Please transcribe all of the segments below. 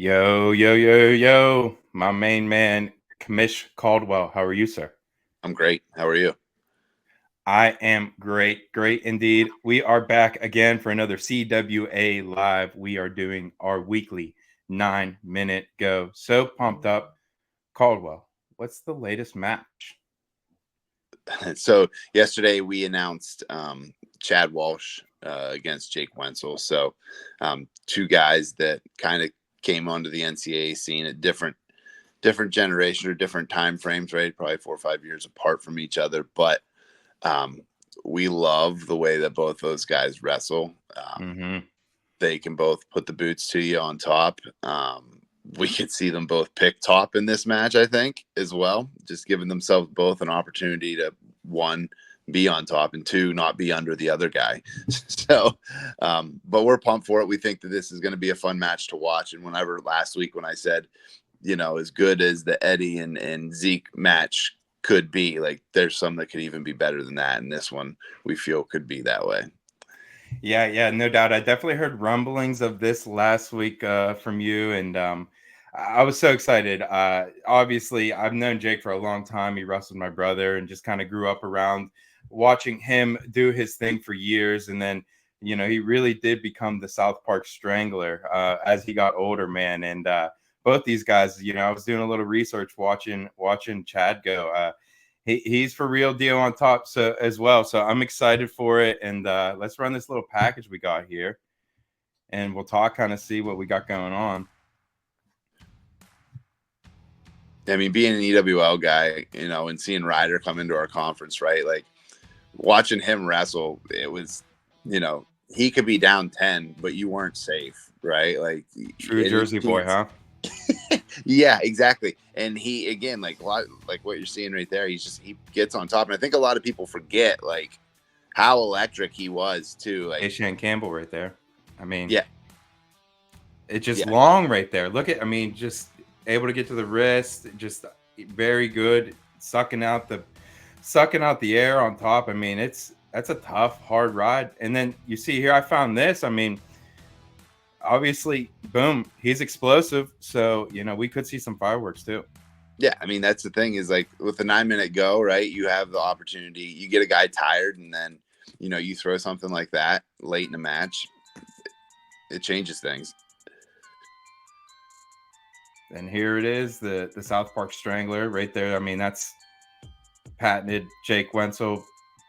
Yo, yo, yo, yo, my main man, Commish Caldwell. How are you, sir? I'm great. How are you? I am great, great indeed. We are back again for another CWA Live. We are doing our weekly 9-minute go. So pumped up. Caldwell, what's the latest match? So yesterday we announced Chad Walsh against Jake Wentzel. So two guys that kind of came onto the NCAA scene at different generation or different time frames, right? Probably 4 or 5 years apart from each other. But um, we love the way that both those guys wrestle. Mm-hmm. They can both put the boots to you on top. We could see them both pick top in this match, I think, as well, just giving themselves both an opportunity to, one, be on top, and two, not be under the other guy. So, but we're pumped for it. We think that this is going to be a fun match to watch. And whenever last week when I said, as good as the Eddie and Zeke match could be, like there's some that could even be better than that. And this one we feel could be that way. Yeah, no doubt. I definitely heard rumblings of this last week from you, and I was so excited. Obviously, I've known Jake for a long time. He wrestled my brother, and just kind of grew up around watching him do his thing for years. And then, he really did become the South Park Strangler as he got older, man. And both these guys, I was doing a little research watching Chad go. He's for real deal on top as well. So I'm excited for it. And let's run this little package we got here, and we'll talk, kind of see what we got going on. I mean, being an EWL guy, and seeing Ryder come into our conference, right? Like watching him wrestle, it was, he could be down 10, but you weren't safe, right? Like True Jersey boy, huh? Yeah, exactly. And he, again, like what you're seeing right there, he gets on top. And I think a lot of people forget like how electric he was too. Like Ashan Campbell right there. I mean, yeah, it's just yeah, long right there. Look at, just able to get to the wrist, just very good, sucking out the air on top. I mean, that's a tough, hard ride. And then you see here, I found this. I mean, obviously, boom, he's explosive. So, we could see some fireworks too. yeah. I mean, that's the thing is like with the 9-minute go, right? You have the opportunity, you get a guy tired, and then you throw something like that late in a match, it changes things. And here it is, the South Park Strangler right there. I mean, that's patented Jake Wentzel,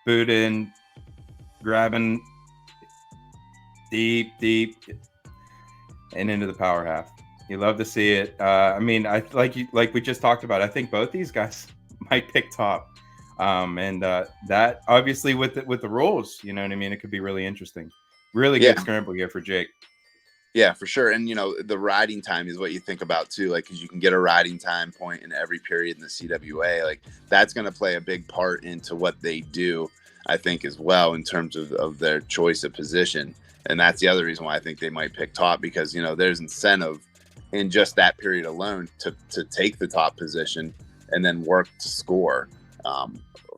boot in, grabbing deep, and into the power half. You love to see it. I mean, like we just talked about. I think both these guys might pick top, and that obviously with the rules, you know what I mean. It could be really interesting. Really Yeah. good scramble here for Jake. Yeah, for sure. And, the riding time is what you think about too. Like, cause you can get a riding time point in every period in the CWA. Like that's going to play a big part into what they do, I think, as well, in terms of their choice of position. And that's the other reason why I think they might pick top, because, there's incentive in just that period alone to take the top position and then work to score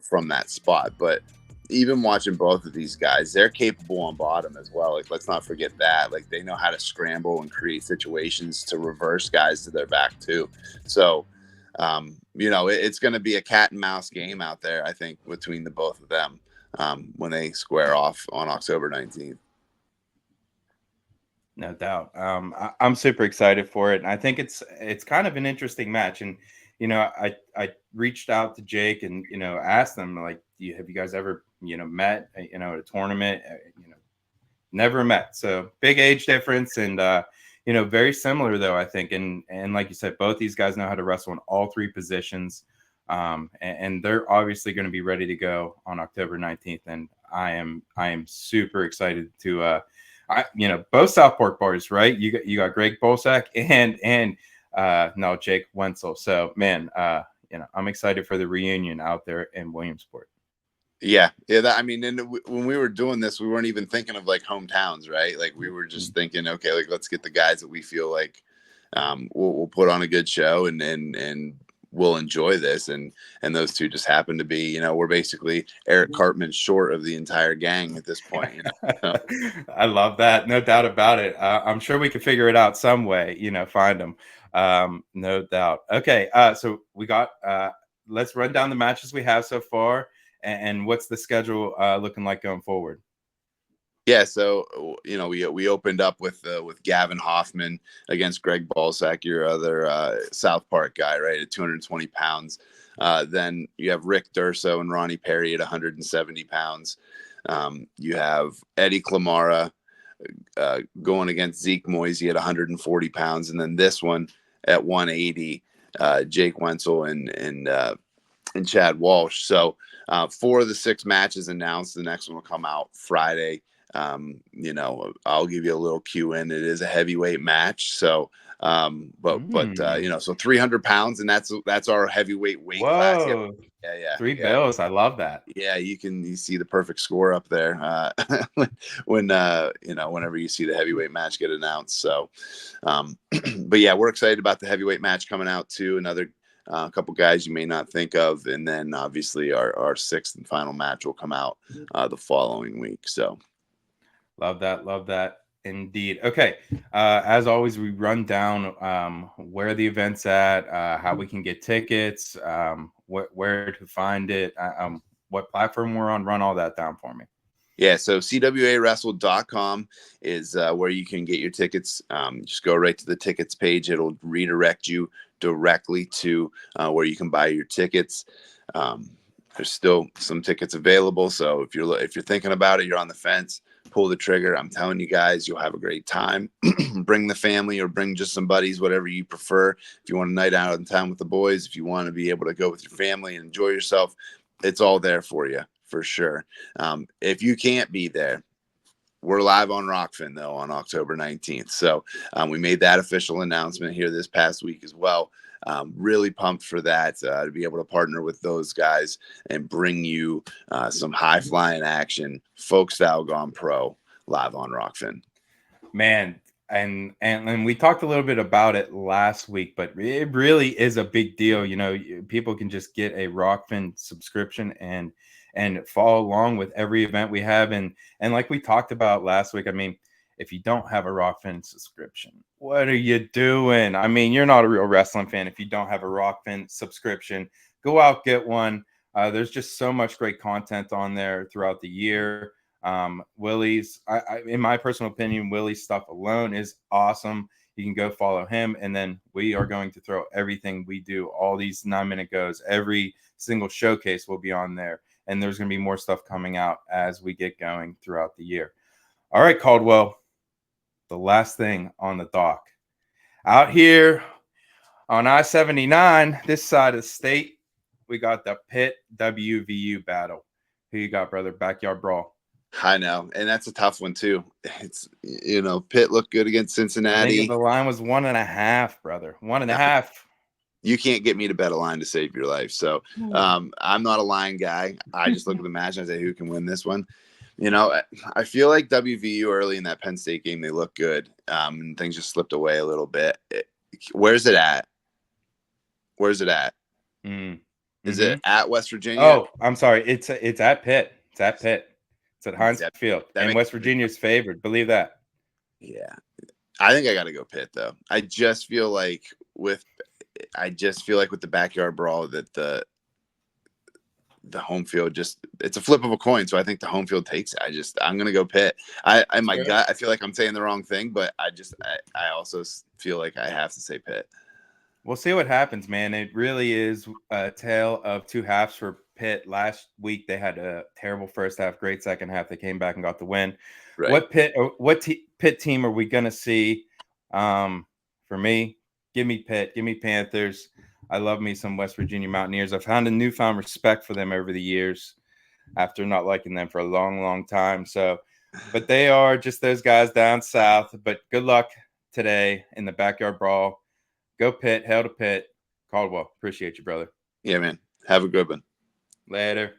from that spot. But even watching both of these guys, they're capable on bottom as well. Like, let's not forget that. Like, they know how to scramble and create situations to reverse guys to their back too. So, it's going to be a cat and mouse game out there, I think, between the both of them when they square off on October 19th. No doubt. I'm super excited for it, and I think it's kind of an interesting match. And I reached out to Jake and asked them, like, have you guys ever met at a tournament? Never met. So big age difference, and very similar though, I think. And like you said, both these guys know how to wrestle in all three positions, and they're obviously going to be ready to go on October 19th. And I am super excited to. Both Southport boys, right? You got Greg Bolsack and no, Jake Wentzel. So man, I'm excited for the reunion out there in Williamsport. Yeah. When we were doing this, we weren't even thinking of like hometowns, right? Like we were just thinking, okay, like let's get the guys that we feel like we'll put on a good show and will enjoy this. And those two just happen to be, we're basically Eric Cartman short of the entire gang at this point. So. I love that. No doubt about it. I'm sure we could figure it out some way, find them. No doubt. Okay. So we got, let's run down the matches we have so far and what's the schedule looking like going forward. Yeah, so we opened up with Gavin Hoffman against Greg Balsack, your other South Park guy, right, at 220 pounds. Then you have Rick Durso and Ronnie Perry at 170 pounds. You have Eddie Clamara going against Zeke Moisey at 140 pounds, and then this one at 180, Jake Wentzel and Chad Walsh. So 4 of the 6 matches announced. The next one will come out Friday. I'll give you a little cue in. It is a heavyweight match. So, so 300 pounds, and that's our heavyweight weight class. Yeah. 3 bells. I love that. Yeah. You see the perfect score up there whenever you see the heavyweight match get announced. So, but yeah, we're excited about the heavyweight match coming out too. Another a couple guys you may not think of, and then obviously our 6th and final match will come out the following week. So. Love that. Indeed. Okay. As always, we run down where the event's at, how we can get tickets, where to find it, what platform we're on. Run all that down for me. Yeah, so CWAWrestle.com is where you can get your tickets. Just go right to the tickets page. It'll redirect you directly to where you can buy your tickets. There's still some tickets available. So if you're thinking about it, you're on the fence, pull the trigger. I'm telling you guys, you'll have a great time. Bring the family or bring just some buddies, whatever you prefer. If you want a night out in town with the boys, if you want to be able to go with your family and enjoy yourself, it's all there for you, for sure. If you can't be there, we're live on Rockfin, though, on October 19th. So we made that official announcement here this past week as well. Really pumped for that, to be able to partner with those guys and bring you some high-flying action, folk style gone pro, live on Rockfin. Man, and we talked a little bit about it last week, but it really is a big deal. People can just get a Rockfin subscription and follow along with every event we have. And like we talked about last week, I mean, if you don't have a Rockfin subscription, what are you doing? I mean, you're not a real wrestling fan if you don't have a Rockfin subscription. Go out, get one. There's just so much great content on there throughout the year. Willie's, in my personal opinion, Willie's stuff alone is awesome. You can go follow him, and then we are going to throw everything we do, all these 9-minute goes, every single showcase will be on there, and there's going to be more stuff coming out as we get going throughout the year. All right, Caldwell, the last thing on the dock. Out here on I-79, this side of the state, we got the Pitt WVU battle. Who you got, brother? Backyard brawl. I know, and that's a tough one too. It's Pitt looked good against Cincinnati. I think the line was 1.5, brother. 1.5. You can't get me to bet a line to save your life. So I'm not a line guy. I just look at the match and I say, who can win this one? I feel like WVU early in that Penn State game, they look good. And things just slipped away a little bit. Where's it at? Is it at West Virginia? Oh, I'm sorry. It's at Pitt. It's at Pitt. It's at Heinz Field. And West Virginia's favored. Believe that. Yeah. I think I got to go Pitt, though. I just feel like with the backyard brawl that the home field it's a flip of a coin. So I think the home field takes it. I'm going to go Pitt. My gut, I feel like I'm saying the wrong thing, but I also feel like I have to say Pitt. We'll see what happens, man. It really is a tale of two halves for Pitt. Last week, they had a terrible first half, great second half. They came back and got the win. Right. What Pitt team are we going to see? For me, give me Pitt. Give me Panthers. I love me some West Virginia Mountaineers. I've found a newfound respect for them over the years after not liking them for a long, long time. So, but they are just those guys down south. But good luck today in the backyard brawl. Go Pitt. Hail to Pitt. Caldwell, appreciate you, brother. Yeah, man. Have a good one. Later.